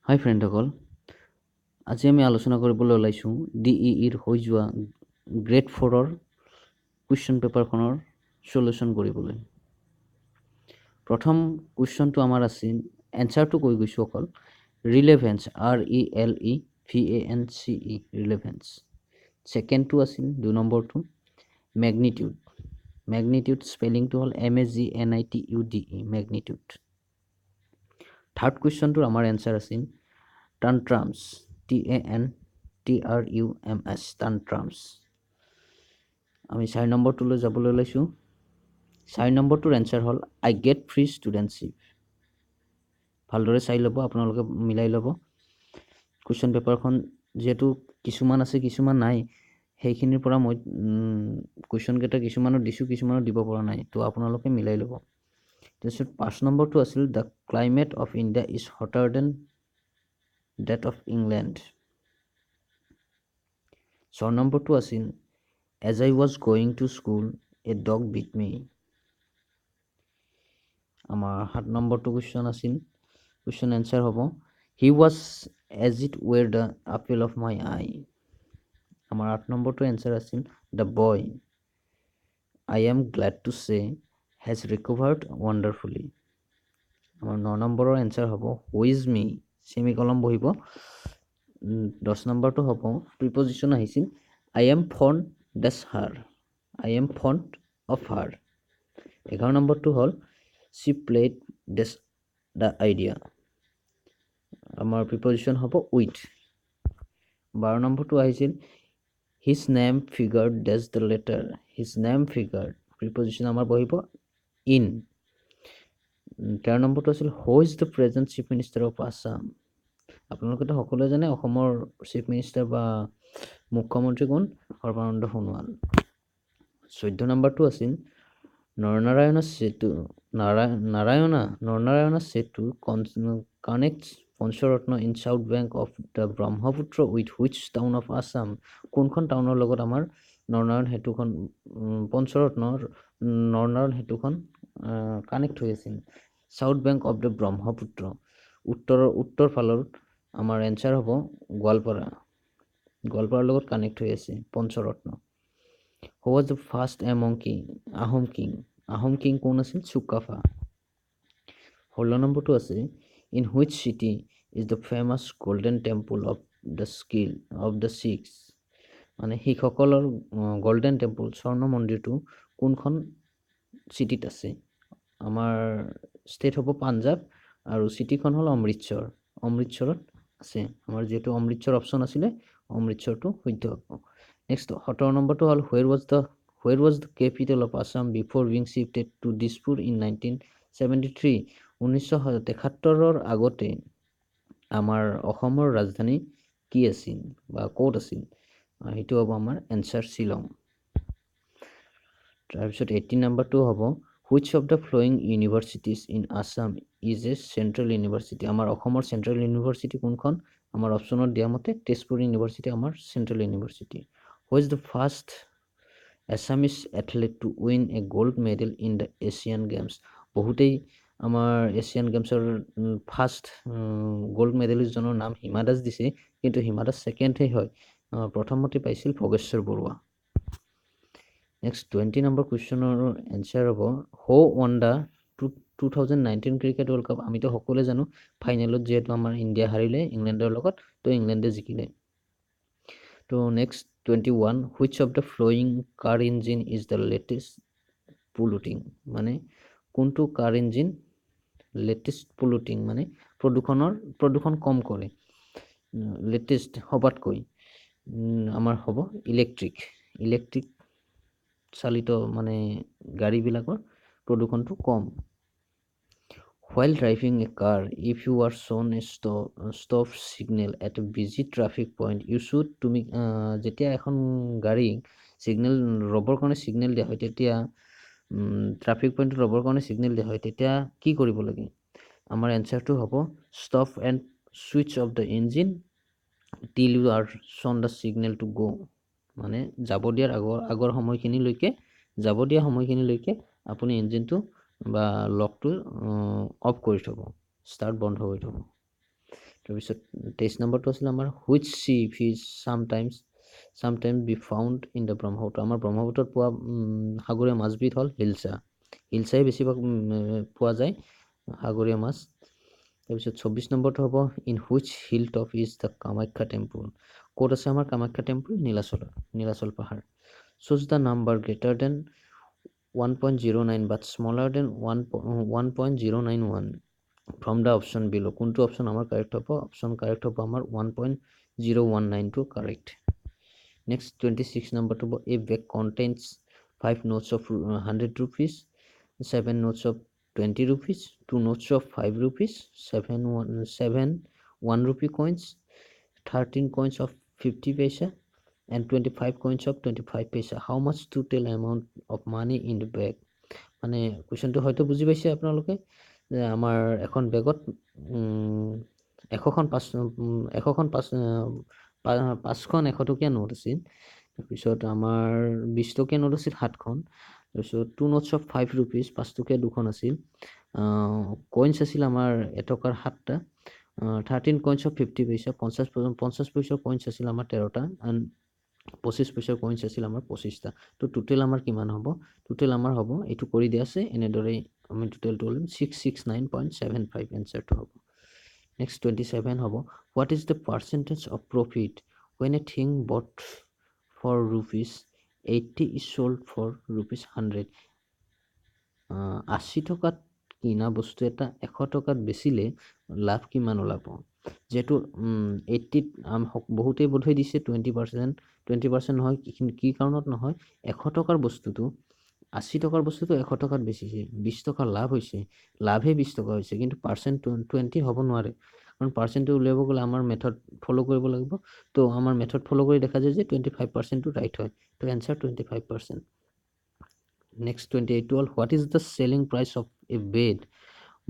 হাই ফ্ৰেণ্ডসকল, আজি আমি আলোচনা কৰিবলৈ ওলাইছোঁ DEEৰ হৈ যোৱা গ্ৰেড 4ৰ কুৱেশ্যন পেপাৰখনৰ সলিউশ্যন কৰিবলৈ। প্ৰথম কুৱেশ্যনটো আমাৰ আছিল, এনচাৰটো কৈ গৈছোঁ অকল, ৰিলেভেন্স RELEVANCE ৰিলেভেন্স। ছেকেণ্ডটো আছিল 2 নম্বৰটো মেগনিটিউড। মেগনিটিউড স্পেলিংটো হ'ল MAGNITUDE মেগনিটিউড। থাৰ্ড কুৱেশ্যনটোৰ আমাৰ এনচাৰ আছিল tantrums TANTRUMS tantrums। আমি 4 নম্বৰটোলৈ যাবলৈ ওলাইছোঁ। 4 নম্বৰটোৰ এনচাৰ হ'ল I get free studentship। ভালদৰে চাই ল'ব, আপোনালোকে মিলাই ল'ব। কুৱেশ্যন পেপাৰখন যিহেতু কিছুমান আছে কিছুমান নাই, সেইখিনিৰ পৰা মই কুৱেশ্যনকেইটা কিছুমানত দিছোঁ কিছুমানত দিব পৰা নাই, তো আপোনালোকে মিলাই ল'ব। তাৰপিছত 5 নম্বৰটো আছিল the climate of India is hotter than that of England। 6 নম্বৰটো আছিল as I was going to school a dog bit me। আমাৰ 7 নম্বৰটো কুৱেশ্যন আছিল, কুৱেশ্যন এনচাৰ হ'ব he was as it were the apple of my eye। আমাৰ 8 নম্বৰটো answer আছিল the boy I am glad to say has recovered wonderfully। আমাৰ 9 নম্বৰৰ answer হ'ব who is me সেমিকলন বহিব। 10 নম্বৰটো হ'ব প্ৰিপজিশ্যন আহিছিল I am fond dash her I am fond of her। 11 নম্বৰটো হ'ল she played dash the idea। আমাৰ প্ৰিপজিশ্যন হ'ব with। 12 নম্বৰটো আহিছিল his name figured dash the letter his name figured preposition আমাৰ বহিব in। 13 নম্বৰটো আছিল who is the present chief minister of Assam। আপোনালোকেতো সকলোৱে জানে অসমৰ চিফ মিনিষ্টাৰ বা মুখ্যমন্ত্ৰী কোন? সৰ্বানন্দ সোণোৱাল। 14 নম্বৰটো আছিল নৰনাৰায়ণ সেতু কানেক্টছ Panchratna in south bank of the Brahmaputra with which town of Assam. কোনখন টাউনৰ লগত আমাৰ নৰনাৰায়ণ সেতুখন নৰনাৰায়ণ সেতুখন কানেক্ট হৈ আছিল? South bank of the Brahmaputra, উত্তৰ ফালৰ আমাৰ এনচাৰ হ'ব গোৱালপাৰা। গোৱালপাৰাৰ লগত কানেক্ট হৈ আছে Panchratna. Who was the first among Ahom king? Ahom king কোন আছিল? চুকাফা। 16 নম্বৰটো আছে in which city is the famous golden temple of the Sikhs? মানে শিখসকলৰ গোল্ডেন টেম্পল স্বৰ্ণ মন্দিৰটো কোনখন চিটিত আছে? আমাৰ ষ্টেট হ'ব পাঞ্জাৱ আৰু চিটিখন হ'ল অমৃতসৰ। অমৃতসৰত আছে। আমাৰ যিহেতু অমৃতসৰ অপশ্যন আছিলে, অমৃতসৰটো শুদ্ধ হ'ব। নেক্সট 17 নম্বৰটো হ'ল where was the capital of Assam before being shifted to Dispur in 1973? 1973ৰ আগতে আমাৰ অসমৰ ৰাজধানী কি আছিল বা ক'ত আছিল? সেইটো হ'ব আমাৰ এনচাৰ শ্বিলং। তাৰপিছত 18 নম্বৰটো হ'ব which of the following universities in Assam is a central university? আমাৰ অসমৰ চেণ্ট্ৰেল ইউনিভাৰ্চিটি কোনখন? আমাৰ অপশ্যনত দিয়া মতে তেজপুৰ ইউনিভাৰ্চিটি আমাৰ central university. Who is the first Assamese athlete to win a gold medal in the Asian Games? বহুতেই আমাৰ এছিয়ান গেমছৰ ফাৰ্ষ্ট গ'ল্ড মেডেলিষ্টজনৰ নাম হিমা দাস দিছে, কিন্তু হিমা দাস ছেকেণ্ডহে হয়। প্ৰথমতে পাইছিল ভোগেশ্বৰ বৰুৱা। নেক্সট 20 নম্বৰ কুৱেশ্যনৰ এনচাৰ হ'ব who won the 2019 cricket world cup? আমিতো সকলোৱে জানো ফাইনেলত যিহেতু আমাৰ ইণ্ডিয়া হাৰিলে ইংলেণ্ডৰ লগত, তো ইংলেণ্ডে জিকিলে। তো next 21 which of the following car engine is the latest polluting? মানে কোনটো কাৰ ইঞ্জিন লেটেষ্ট পলিউটিং মানে প্ৰদূষণ কম কৰে? লেটেষ্ট সবাতকৈ আমাৰ হ'ব ইলেক্ট্ৰিক চালিত মানে গাড়ীবিলাকৰ প্ৰদূষণটো কম। While driving a car, if you are shown a stop signal at a busy traffic point, you should তুমি যেতিয়া এখন গাড়ী ৰবৰ কাৰণে ছিগনেল দিয়া হয়, তেতিয়া ট্ৰাফিক পইণ্টত ৰবৰ কাৰণে ছিগনেল দিয়া হয়, তেতিয়া কি কৰিব লাগে? আমাৰ এনচাৰটো হ'ব stop and switch off the engine till you are shown the signal to go'. মানে যাব দিয়া সময়খিনিলৈকে আপুনি ইঞ্জিনটো বা লকটো অফ কৰি থ'ব, ষ্টাৰ্ট বন্ধ কৰি থ'ব। তাৰপিছত 23 নম্বৰটো আছিলে আমাৰ which sea fish sometimes be found in the Brahmaputra. আমাৰ ব্ৰহ্মপুত্ৰত পোৱা সাগৰীয় মাছবিধ হ'ল হিলচা। হিলচাই বেছিভাগ পোৱা যায় সাগৰীয় মাছ। তাৰপিছত 24 নম্বৰটো হ'ব in which hill top is the Kamakhya temple. ক'ত আছে আমাৰ কামাখ্যা টেম্পল? নীলাচল পাহাৰ। Choose the number greater than 1.09 but smaller than 1.091 from the option below. কোনটো অপশ্যন আমাৰ কাৰেক্ট হ'ব? অপশ্যন কাৰেক্ট হ'ব আমাৰ 1.019টো কাৰেক্ট। নেক্সট 26 নম্বৰটো হ'ব এ বেগ contains 5 notes of 100 rupees, 7 notes of 20 rupees, 2 notes of 5 rupees, 7 1 rupee coins, 13 coins of 50 paisa, and 25 coins of 25 paisa. How much total amount of money in the bag? মানে কুৱেশ্যনটো হয়তো বুজি পাইছে আপোনালোকে যে আমাৰ এখন বেগত পাঁচখন 100 টকীয়া নোট আছিল। তাৰপিছত আমাৰ 20 টকীয়া নোট আছিল 7খন। তাৰপিছত 2 notes of 5 rupees 5 টকীয়া 2খন আছিল। কইনছ আছিল আমাৰ 1 টকাৰ 7টা। 13 coins of 50 paisa 50 পইচাৰ কইনছ আছিল আমাৰ 13টা। এণ্ড 25 পইচাৰ কইনছ আছিল আমাৰ 25টা। তো টোটেল আমাৰ কিমান হ'ব? টোটেল আমাৰ হ'ব, এইটো কৰি দিয়া আছে এনেদৰে আমি টোটেলটো ল'ম 669.75 এনচাৰটো হ'ব। নেক্সট 27 হ'ব what is the percentage of profit when a thing bought for rupees 80 is sold for rupees 100? 80 টকাত কিনা বস্তু এটা 100 টকাত বেচিলে লাভ কিমান ওলাব? যিহেতু 80ত বহুতেই বোধহয় দিছে 20% নহয়, কি কাৰণত নহয়? 100 টকাৰ বস্তুটো 80 টকাৰ বস্তুটো 100 টকাত বেচিছে, 20 টকা লাভ হৈছে, লাভে 20 টকা হৈছে, কিন্তু পাৰ্চেণ্ট 20 হ'ব নোৱাৰে। কাৰণ পাৰ্চেণ্টটো উলিয়াব গ'লে আমাৰ মেথড ফ'ল' কৰিব লাগিব। তো আমাৰ মেথড ফ'ল' কৰি দেখা যায় যে 25%টো ৰাইট হয়। তো এনচাৰ 25%। নেক্সট 28 হ'ল what is the selling price of A bed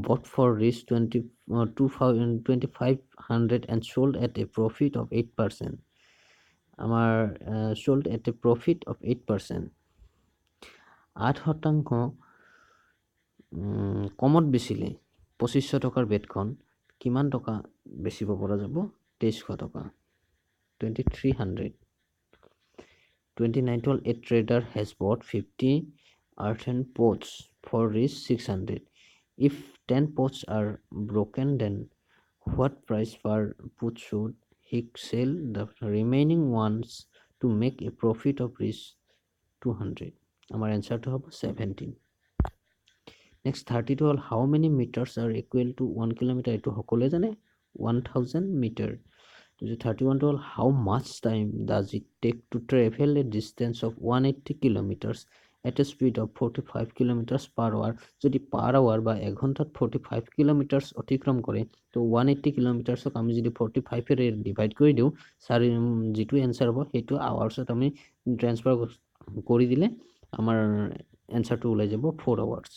bought for Rs 2500 and sold at a profit of 8%. আমাৰ sold at a profit of 8%. 8% কমত বেচিলে 2500 টকাৰ বেডখন কিমান টকা বেচিব পৰা যাব? 2300 টকা, 2300. 29 হ'ল a trader has bought 50 earthen pots for Rs 600. If 10 pots are broken, then what price per pot should he sell the remaining ones to make a profit of Rs 200? আমাৰ এনচাৰটো হ'ব 17. নেক্সট 32 হ'ল how many metres are equal to 1 kilometre? এইটো সকলোৱে জানে 1000 metres. 31টো হ'ল how much time does it take to travel a distance of 180 kilometres at a speed of 45 kilometres per hour. যদি পাৰ আৱাৰ বা এঘণ্টাত 45 কিলোমিটাৰ্ছ অতিক্ৰম কৰে, তো 180 কিলোমিটাৰ্ছক আমি যদি 45ৰে ডিভাইড কৰি দিওঁ, যিটো এনচাৰ হ'ব সেইটো আৱাৰ্ছত আমি ট্ৰেন্সফাৰ কৰি দিলে আমাৰ এনচাৰটো ওলাই যাব 4 hours.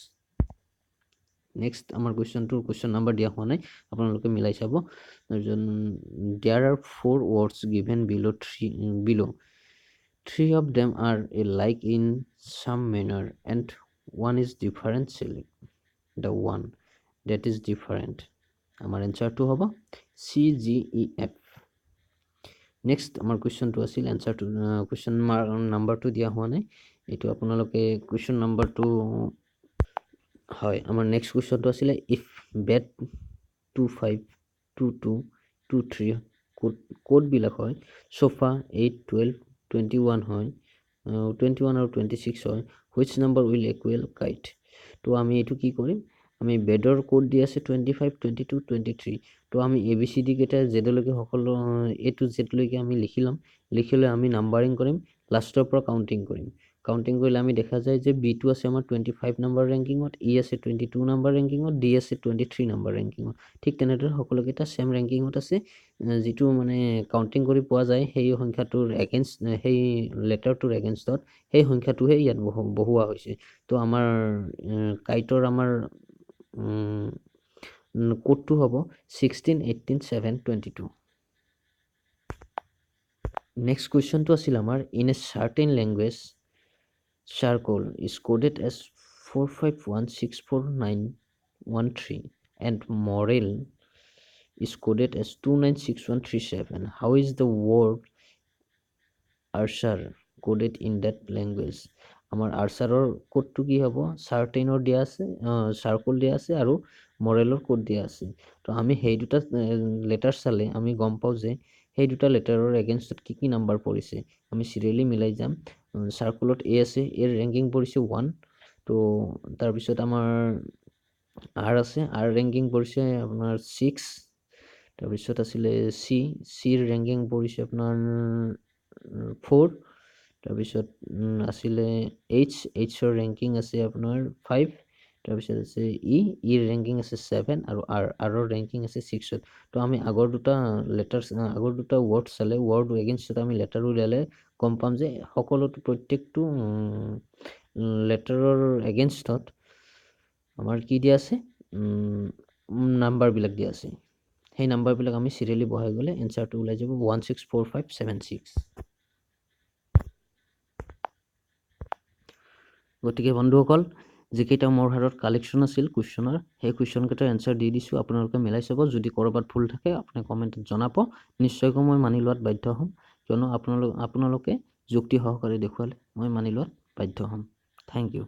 নেক্সট আমাৰ কুৱেশ্যন নাম্বাৰ দিয়া হোৱা নাই, আপোনালোকে মিলাই চাব। There are 4 words given below. 3 of them are alike in some manner and one is different. Select the one that is different. আমাৰ এনচাৰটো হ'ব CGEF. নেক্সট আমাৰ কুৱেশ্যনটো আছিল এনচাৰটো, কুৱেশ্যন নাম্বাৰটো দিয়া হোৱা নাই, এইটো আপোনালোকে কুৱেশ্যন নাম্বাৰটো হয়। আমাৰ নেক্সট কুৱেশ্যনটো আছিলে ইফ বেড 25 22 23 কোডবিলাক হয়, সোফা 8 12 21 হয়, 21 আৰু 26 হয়, which number will equal kite? তো আমি এইটো কি কৰিম? আমি বেডৰ কোড দি আছে 25 22 23। তো আমি ABCD কেইটা জেডলৈকে সকলো A to Z লৈকে আমি লিখি ল'ম। লিখি লৈ আমি নাম্বাৰিং কৰিম, লাষ্টৰ পৰা কাউণ্টিং কৰিম। কাউণ্টিং কৰিলে আমি দেখা যায় যে B2 আছে আমাৰ 25 নম্বৰ ৰেংকিঙত, E আছে 22 নম্বৰ ৰেংকিঙত, D আছে 23 নম্বৰ ৰেংকিঙত। ঠিক তেনেদৰে সকলোকেইটা ছেম ৰেংকিঙত আছে। যিটো মানে কাউণ্টিং কৰি পোৱা যায় সেই সংখ্যাটোৰ এগেইনষ্ট, সেই লেটাৰটোৰ এগেইনষ্টত সেই সংখ্যাটোহে ইয়াত বহোৱা হৈছে। তো আমাৰ কাইটৰ আমাৰ কোডটো হ'ব 16 18 7 22। নেক্সট কুৱেশ্যনটো আছিল আমাৰ in a certain language charcoal is coded as 451649113 and morel is coded as 296137. How is the word archer coded in that language? আমাৰ আৰ্চাৰৰ কোডটো কি হ'ব? চাৰ্টেইনৰ দিয়া আছে, চাৰ্কল দিয়া আছে আৰু মৰেলৰ কোড দিয়া আছে। তো আমি সেই দুটা লেটাৰ চালে আমি গম পাওঁ যে সেই দুটা লেটাৰৰ এগেইনষ্টত কি নাম্বাৰ পৰিছে। আমি চিৰিয়েলি মিলাই যাম। চাৰ্কলত এ আছে, এৰ ৰেংকিং পৰিছে 1। তো তাৰপিছত আমাৰ আৰ আছে, আৰ ৰেংকিং পৰিছে আপোনাৰ 6। তাৰপিছত আছিলে চিৰ ৰেংকিং পৰিছে আপোনাৰ 4। তাৰপিছত আছিলে এইচৰ ৰেংকিং আছে আপোনাৰ 5। তাৰপিছত আছে ইৰ ৰেংকিং আছে 7 আৰু আৰৰ ৰেংকিং আছে 6ত। তো আমি আগৰ দুটা ৱৰ্ড চালে, ৱৰ্ড এগেইনষ্টত আমি লেটাৰ উলিয়ালে গম পাম যে সকলোতো প্ৰত্যেকটো লেটাৰৰ এগেইনষ্টত আমাৰ কি দিয়া আছে, নাম্বাৰবিলাক দিয়া আছে। সেই নাম্বাৰবিলাক আমি চিৰিয়েলি বহাই গ'লে এনচাৰটো ওলাই যাব 164576। গতিকে বন্ধুসকল, যিকেইটা মোৰ হাতত কালেকশ্যন আছিল কুৱেশ্যনৰ, সেই কুৱেশ্যনকেইটাৰ এনচাৰ দি দিছোঁ। আপোনালোকে মিলাই চাব। যদি ক'ৰবাত ভুল থাকে আপুনি কমেণ্টত জনাব। নিশ্চয়কৈ মই মানি লোৱাত বাধ্য হ'ম, কিয়নো আপোনালোকে যুক্তি সহকাৰে দেখুৱালে মই মানি লোৱাত বাধ্য হ'ম। Thank U.